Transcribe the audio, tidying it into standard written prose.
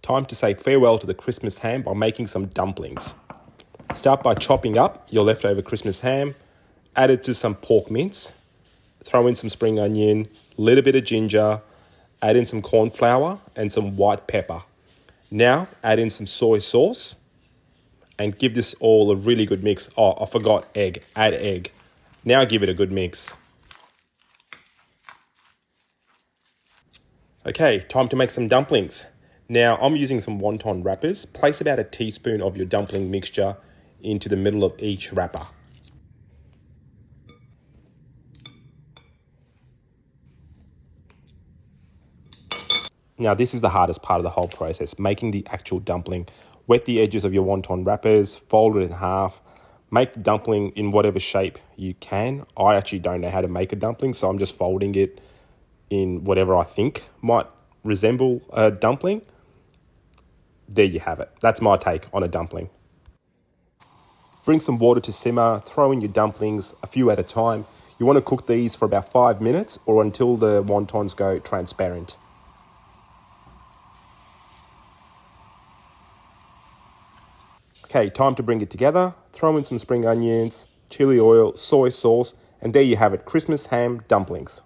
time to say farewell to the Christmas ham by making some dumplings. Start by chopping up your leftover Christmas ham, add it to some pork mince, throw in some spring onion, a little bit of ginger, add in some cornflour and some white pepper. Now add in some soy sauce and give this all a really good mix. Oh, I forgot egg. Add egg. Now give it a good mix. Okay, time to make some dumplings. Now I'm using some wonton wrappers. Place about a teaspoon of your dumpling mixture into the middle of each wrapper. Now this is the hardest part of the whole process, making the actual dumpling. Wet the edges of your wonton wrappers, fold it in half, make the dumpling in whatever shape you can. I actually don't know how to make a dumpling, so I'm just folding it in whatever I think might resemble a dumpling. There you have it. That's my take on a dumpling. Bring some water to simmer, throw in your dumplings a few at a time. You want to cook these for about 5 minutes or until the wontons go transparent. Okay, time to bring it together. Throw in some spring onions, chili oil, soy sauce, and there you have it, Christmas ham dumplings.